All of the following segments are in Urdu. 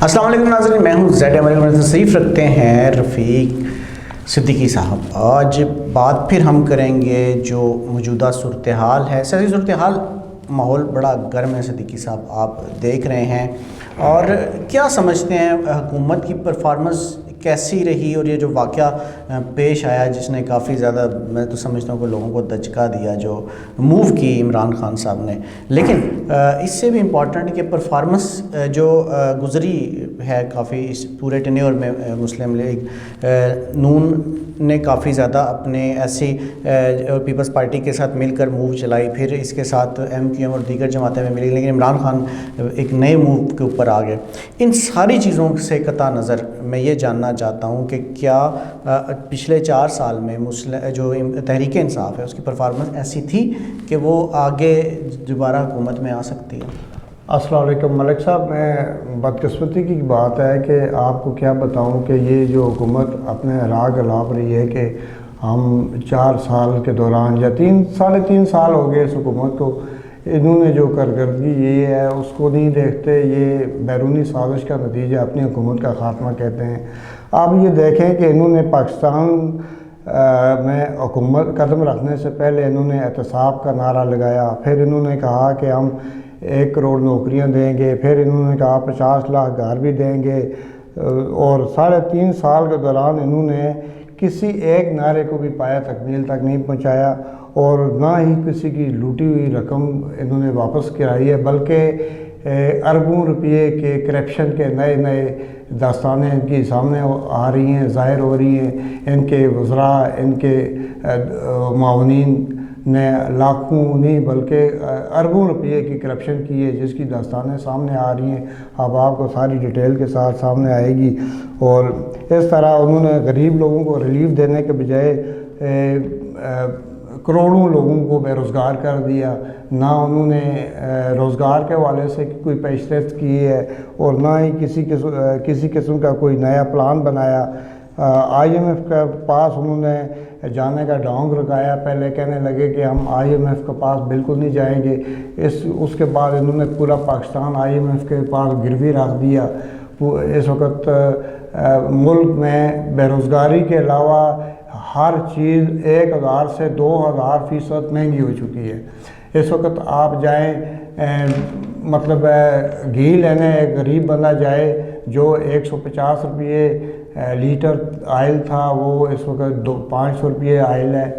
السلام علیکم ناظرین، میں ہوں زیڈ امریکہ میں تشریف رکھتے ہیں رفیق صدیقی صاحب۔ آج بات پھر ہم کریں گے جو موجودہ صورتحال ہے، سیاسی صورتحال، ماحول بڑا گرم ہے صدیقی صاحب، آپ دیکھ رہے ہیں، اور کیا سمجھتے ہیں حکومت کی پرفارمنس کیسی رہی، اور یہ جو واقعہ پیش آیا جس نے کافی زیادہ، میں تو سمجھتا ہوں کہ لوگوں کو دچکا دیا، جو موو کی عمران خان صاحب نے، لیکن اس سے بھی امپورٹنٹ کہ پرفارمنس جو گزری ہے کافی اس پورے ٹینیور میں، مسلم لیگ نون نے کافی زیادہ اپنے ایسی پیپلز پارٹی کے ساتھ مل کر موو چلائی، پھر اس کے ساتھ ایم کیو ایم اور دیگر جماعتیں میں ملی، لیکن عمران خان ایک نئے موو کے اوپر آ گئے۔ ان ساری چیزوں سے قطع نظر میں یہ جاننا چاہتا ہوں کہ کیا پچھلے 4 سال میں جو تحریک انصاف ہے اس کی پرفارمنس ایسی تھی کہ وہ آگے دوبارہ حکومت میں آ سکتی ہے؟ السلام علیکم ملک صاحب، میں بدقسمتی کی بات ہے کہ آپ کو کیا بتاؤں کہ یہ جو حکومت اپنے راگ الاپ رہی ہے کہ ہم 4 سال کے دوران یا 3.5 سال ہو گئے اس حکومت کو، انہوں نے جو کارکردگی یہ ہے اس کو نہیں دیکھتے، یہ بیرونی سازش کا نتیجہ اپنی حکومت کا خاتمہ کہتے ہیں۔ آپ یہ دیکھیں کہ انہوں نے پاکستان میں حکومت قدم رکھنے سے پہلے انہوں نے احتساب کا نعرہ لگایا، پھر انہوں نے کہا کہ ہم 1 کروڑ نوکریاں دیں گے، پھر انہوں نے کہا 50 لاکھ گھر بھی دیں گے، اور 3.5 سال کے دوران انہوں نے کسی ایک نعرے کو بھی پایا تکمیل تک نہیں پہنچایا، اور نہ ہی کسی کی لوٹی ہوئی رقم انہوں نے واپس کرائی ہے، بلکہ اربوں روپئے کے کرپشن کے نئے داستانیں ان کی سامنے آ رہی ہیں، ظاہر ہو رہی ہیں۔ ان کے وزراء، ان کے معاونین نے لاکھوں نہیں بلکہ اربوں روپئے کی کرپشن کی ہے، جس کی داستانیں سامنے آ رہی ہیں، اب آپ کو ساری ڈیٹیل کے ساتھ سامنے آئے گی۔ اور اس طرح انہوں نے غریب لوگوں کو ریلیف دینے کے بجائے کروڑوں لوگوں کو بے روزگار کر دیا، نہ انہوں نے روزگار کے حوالے سے کوئی پیش رفت کی ہے، اور نہ ہی کسی قسم کا کوئی نیا پلان بنایا۔ آئی ایم ایف کے پاس انہوں نے جانے کا ڈھونگ رکھایا، پہلے کہنے لگے کہ ہم آئی ایم ایف کے پاس بالکل نہیں جائیں گے، اس کے بعد انہوں نے پورا پاکستان آئی ایم ایف کے پاس گروی رکھ دیا۔ اس وقت ملک میں بے روزگاری کے علاوہ ہر چیز 1000 سے 2000% مہنگی ہو چکی ہے۔ اس وقت آپ جائیں، مطلب گھی لینے ایک غریب بندہ جائے، جو 150 روپئے لیٹر آئل تھا وہ اس وقت 500 روپئے آئل ہے۔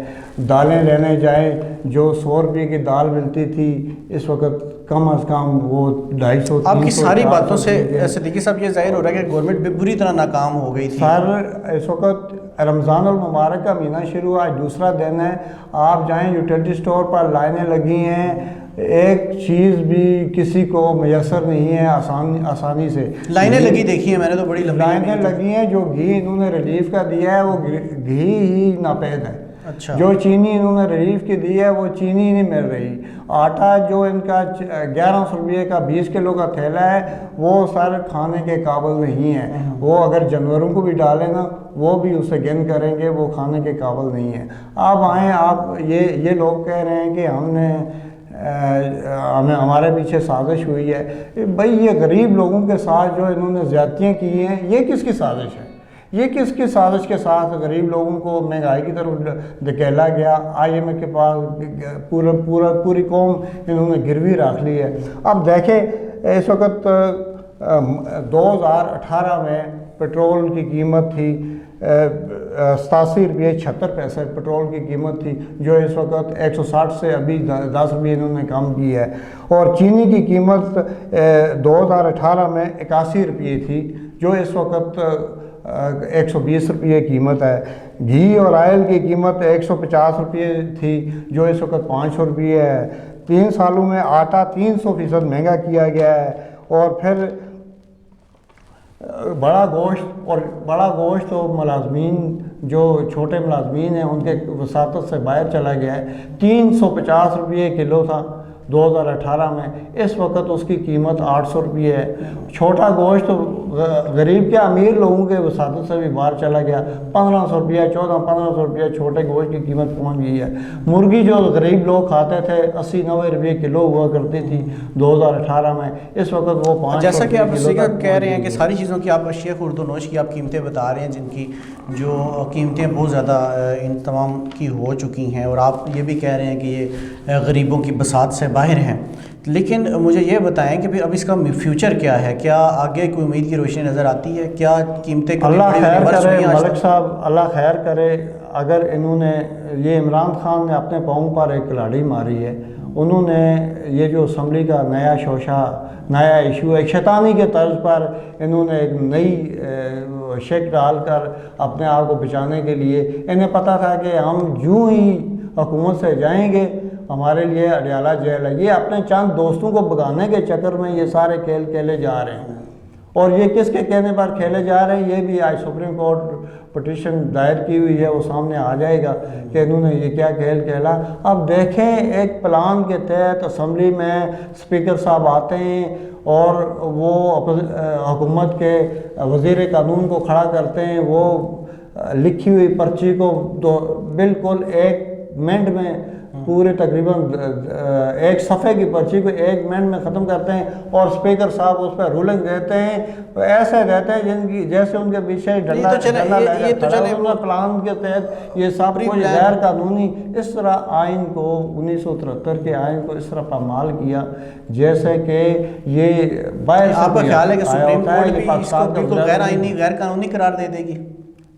دالیں لینے جائیں، جو 100 روپئے کی دال ملتی تھی اس وقت کم از کم وہ 250-300۔ آپ کی ساری باتوں سے صدیقی صاحب یہ ظاہر ہو رہا ہے کہ گورنمنٹ بری طرح ناکام ہو گئی تھی۔ سر، اس وقت رمضان المبارک کا مہینہ شروع ہوا، آج دوسرا دن ہے، آپ جائیں یوٹیلٹی سٹور پر لائنیں لگی ہیں، ایک چیز بھی کسی کو میسر نہیں ہے آسانی سے۔ لائنیں لگی دیکھی ہیں میں نے، تو بڑی لمبی لائنیں لگی ہیں۔ جو گھی انہوں نے ریلیف کا دیا ہے وہ گھی ہی ناپید ہے۔ اچھا۔ جو چینی انہوں نے ریلیف کی دی ہے وہ چینی نہیں مل رہی۔ آٹا جو ان کا 1100 روپئے کا 20 کلو کا تھیلا ہے وہ سر کھانے کے قابل نہیں ہے، وہ اگر جانوروں کو بھی ڈالیں نا وہ بھی اسے گن کریں گے، وہ کھانے کے قابل نہیں ہے۔ آپ آئیں، آپ یہ لوگ کہہ رہے ہیں کہ ہمارے پیچھے سازش ہوئی ہے۔ بھائی، یہ غریب لوگوں کے ساتھ جو انہوں نے زیادتیاں کی ہیں، یہ کس کی سازش ہے؟ یہ کس کی سازش کے ساتھ غریب لوگوں کو مہنگائی کی طرف دھکیلا گیا؟ آئی ایم ایف کے پاس پوری قوم انہوں نے گروی رکھ لی ہے۔ اب دیکھیں، اس وقت 2018 میں پیٹرول کی قیمت تھی 87 روپئے 76 پیسے پٹرول کی قیمت تھی، جو اس وقت 160 سے ابھی 10 روپئے انہوں نے کم کی ہے، اور چینی کی قیمت 2018 میں 81 روپئے تھی، جو اس وقت 120 روپئے قیمت ہے۔ گھی اور آئل کی قیمت 150 روپئے تھی، جو اس وقت 500 روپئے ہے۔ 3 سالوں میں آٹا 300% مہنگا کیا گیا ہے، اور پھر بڑا گوشت تو ملازمین جو چھوٹے ملازمین ہیں ان کے وساطت سے باہر چلا گیا ہے۔ 350 روپئے کلو تھا، 2018 میں، اس وقت اس کی قیمت 800 روپے ہے۔ چھوٹا گوشت تو غریب کے امیر لوگوں کے وسادت سے بھی باہر چلا گیا، 1500 روپیہ 1400-1500 روپیہ چھوٹے گوشت کی قیمت پہنچ گئی ہے۔ مرغی جو غریب لوگ کھاتے تھے 80-90 روپے کلو ہوا کرتی تھی 2018 میں، اس وقت وہ 500 جیسا کہ آپ کلو تک کہہ رہے ہیں کہ ساری چیزوں کی آپ اشیاء خرد و نوش کی آپ قیمتیں بتا رہے ہیں، جن کی جو قیمتیں بہت زیادہ ان تمام کی ہو چکی ہیں، اور آپ یہ بھی کہہ رہے ہیں کہ یہ غریبوں کی بساط سے باہر ہیں، لیکن مجھے یہ بتائیں کہ پھر اب اس کا فیوچر کیا ہے؟ کیا آگے کوئی امید کی روشنی نظر آتی ہے؟ کیا قیمتیں اللہ خیر کرے ملک صاحب، اللہ خیر کرے۔ اگر انہوں نے یہ عمران خان نے اپنے پاؤں پر ایک کلاڑی ماری ہے، انہوں نے یہ جو اسمبلی کا نیا شوشہ، نیا ایشو ہے، شیطانی کے طرز پر انہوں نے ایک نئی شک ڈال کر اپنے آپ کو بچانے کے لیے، انہیں پتہ تھا کہ ہم یوں ہی حکومت سے جائیں گے ہمارے لیے اڈیالہ جیل ہے، یہ اپنے چند دوستوں کو بگانے کے چکر میں یہ سارے کھیل کھیلے جا رہے ہیں۔ اور یہ کس کے کہنے پر کھیلے جا رہے ہیں، یہ بھی آج سپریم کورٹ پٹیشن دائر کی ہوئی ہے، وہ سامنے آ جائے گا کہ انہوں نے یہ کیا کھیل کھیلا۔ اب دیکھیں ایک پلان کے تحت اسمبلی میں اسپیکر صاحب آتے ہیں اور وہ حکومت کے وزیر قانون کو کھڑا کرتے ہیں، وہ لکھی ہوئی پرچی کو بالکل 1 منٹ میں پورے تقریباً 1 صفحے کی پرچی کو 1 منٹ میں ختم کرتے ہیں، اور اسپیکر صاحب اس پہ رولنگ دیتے ہیں، ایسے دیتے ہیں جیسے ان کے پیچھے ڈنڈا پلان کے تحت یہ سب کچھ غیر قانونی، اس طرح آئین کو 1973 کے آئین کو اس طرح پامال کیا جیسے کہ یہ باعث آپ کا خیال ہے کہ سپریم کورٹ بھی اس کو بالکل غیر آئینی غیر قانونی قرار دے دے گی؟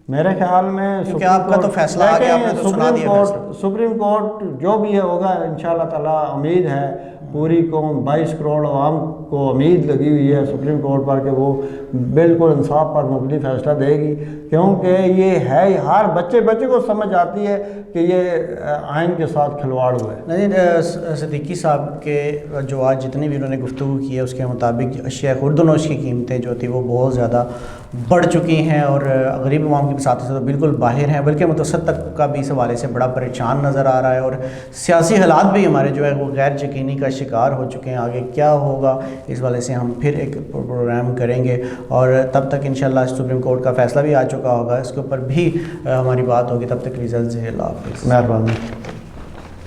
میرے خیال میں کیونکہ آپ کا تو فیصلہ آ گیا، آپ نے تو سنا دیا فیصلہ۔ سپریم کورٹ جو بھی ہوگا انشاءاللہ تعالیٰ، امید ہے پوری قوم 22 کروڑ عوام کو امید لگی ہوئی ہے سپریم کورٹ پر کہ وہ بالکل انصاف پر مبنی فیصلہ دے گی، کیونکہ یہ ہے ہر بچے کو سمجھ آتی ہے کہ یہ آئین کے ساتھ کھلواڑ ہوا ہے۔ نہیں، صدیقی صاحب کے جو آج جتنی بھی انہوں نے گفتگو کی ہے اس کے مطابق اشیاء خرد و نوش کی قیمتیں جو تھی وہ بہت زیادہ بڑھ چکی ہیں، اور غریب عوام کی بساط سے تو بالکل باہر ہیں، بلکہ متوسط طبقہ کا بھی اس حوالے سے بڑا پریشان نظر آ رہا ہے، اور سیاسی حالات بھی ہمارے جو ہے وہ غیر یقینی کا شکار ہو چکے ہیں۔ آگے کیا ہوگا اس والے سے ہم پھر ایک پروگرام کریں گے، اور تب تک انشاءاللہ سپریم کورٹ کا فیصلہ بھی آ چکا ہوگا، اس کے اوپر بھی ہماری بات ہوگی۔ تب تک ریزلٹ سے اللہ حافظ۔ مہربانی۔